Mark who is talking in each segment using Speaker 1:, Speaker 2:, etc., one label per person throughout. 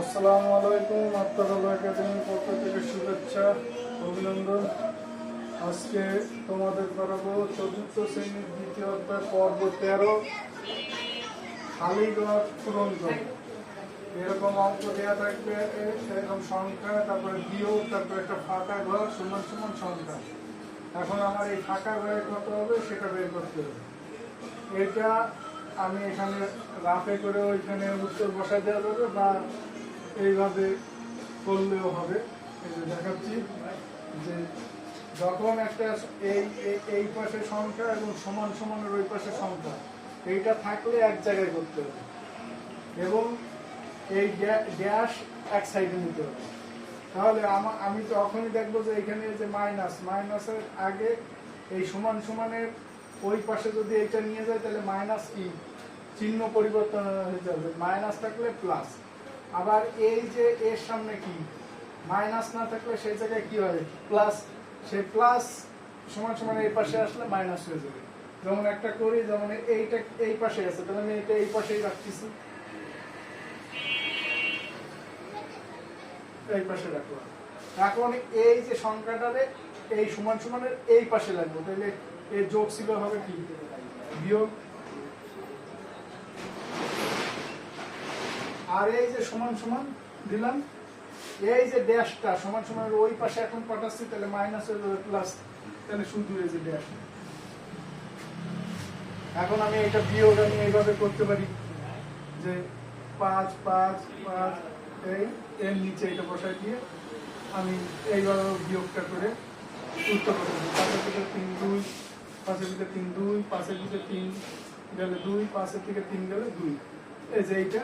Speaker 1: আসসালামু আলাইকুম। আপনাদের একাডেমির পক্ষ থেকে শুভেচ্ছা অভিনন্দন। আজকে তোমাদের করাবো চতুর্থ শ্রেণীর দ্বিতীয় অধ্যায় পর্ব 13 খালি ঘর পূরণ করো। এরকম অঙ্ক দেওয়া থাকবে, এরকম সংখ্যা, তারপরে বিয়োগ, তারপরে একটা ফাঁকা ঘর সমান সমান সংখ্যা। এখন আমার এই ফাঁকা ঘরে কত হবে সেটা বের করতে হবে। এটা আমি এখানে রাফে করে ওইখানে উত্তর বসায় দেওয়া যাবে বা এইভাবে করলেও হবে। এই যে দেখাচ্ছি যে যখন একটা এই পাশে সংখ্যা এবং সমান সমানের ওই পাশে সংখ্যা এইটা থাকলে এক জায়গায় করতে হবে এবং এই ড্যাশ এক সাইডে নিতে হবে। তাহলে আমি তখনই দেখবো যে এখানে যে মাইনাসের আগে এই সমান সমানের ওই পাশে যদি এইটা নিয়ে যায় তাহলে মাইনাস কি চিহ্ন পরিবর্তন হয়ে যাবে, মাইনাস থাকলে প্লাস। আবার এই যে এর সামনে কি মাইনাস না থাকলে সেই জায়গায় কি হয় প্লাস, সেই প্লাস সমান সমান এই পাশে আসলে মাইনাস হয়ে যাবে। যেমন একটা করি, যেমন এইটা এই পাশে আছে তাহলে আমি এটা এই পাশেই রাখতেছি, এই পাশে রাখলাম। এখন এই যে সংখ্যাটারে এই সমান সমানের এই পাশে লাগবে, তাহলে এই যোগ ছিল হবে কি বিয়োগ। আর এই যে সমান সমান দিলাম, এই যে ড্যাশটা সমান সমান ওই পাশে এখন পাঠাচ্ছি তাহলে মাইনাস হয়ে যাবে প্লাস, তাহলে শুধু এই যে ড্যাশ। এখন আমি এটা বিয়োগ আমি এইভাবে করতে পারি যে 5 5 5 এই এর নিচে এটা বসাই দিয়ে আমি এইভাবে বিয়োগটা করে উত্তর করে দিই। 5 থেকে 3 2, 5 থেকে 3 2, 5 থেকে 3 গেলে 2, 5 থেকে 3 গেলে 2, এই যে এইটা।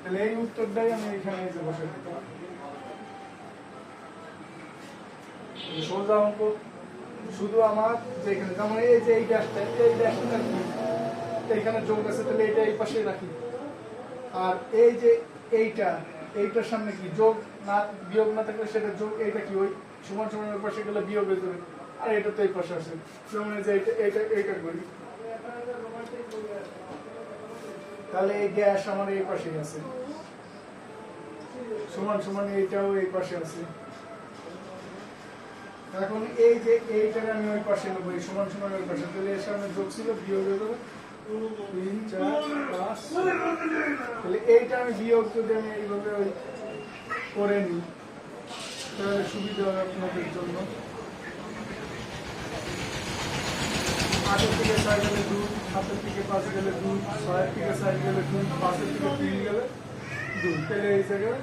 Speaker 1: তাহলে এই উত্তরটাই আমি এখানে এসে বসে দিতে সোজা অঙ্ক। শুধু আমার যেখানে যেমন এই যে এই ড্যাশটা এইখানে যোগ আছে তাহলে এটা এই পাশে রাখি। আর এই যে এইটার সামনে কি যোগ না বিয়োগ না থাকলে সেটা যোগ, এইটা কি ওই সমান সমানের পাশে গেলে বিয়োগ হয়ে যাবে। আর এটা তো এই পাশে আসে, যেমন এই যে এইটা করি তাহলে এই ড্যাশ আমার এই পাশেই আছে, সমান সমান এইটাও এই পাশে আছে। এখন এই যে এইটাকে আমি ওই পাশে নেবো, এই সমান সমান ওই পাশে, তাহলে এর সামনে যোগ ছিল বিয়োগ হয়ে যাবে 3 4 5। তাহলে এইটা আমি বিয়োগ যদি আমি এইভাবে ওই করে নিই তাহলে সুবিধা হবে আপনাদের জন্য। 8 থেকে 4 গেলে 2, 7 থেকে 5 গেলে 2, 6 থেকে 4 গেলে 2, 5 থেকে 3 গেলে 2, তাহলে এই জায়গায়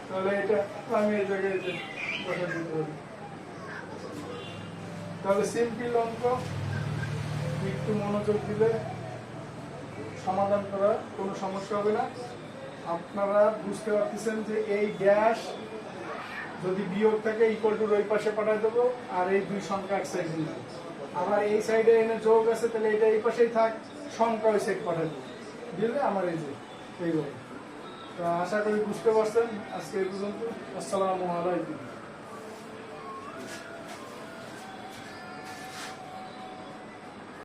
Speaker 1: তাহলে এটা আমি এই জায়গায় বসা দিতে পারি। তাহলে সিম্পল অঙ্ক, একটু মনোযোগ দিলে সমাধান করার কোনো সমস্যা হবে না। আপনারা বুঝতে পারতেছেন যে এই ড্যাশ যদি বিয়োগ থাকে ইকুয়াল টু ওই পাশে পাঠিয়ে দেবো, আর এই দুই সংখ্যা এক সাইডে নিব। আবার এই সাইডে এনে যোগ আছে তাহলে এটা এই পাশেই থাক, সংখ্যা ওই সাইড পাঠিয়ে দেবো, দিলে আমার এই যে এইভাবে। তো আশা করি বুঝতে পারছেন। আজকে এই পর্যন্ত। আসসালামু আলাইকুম।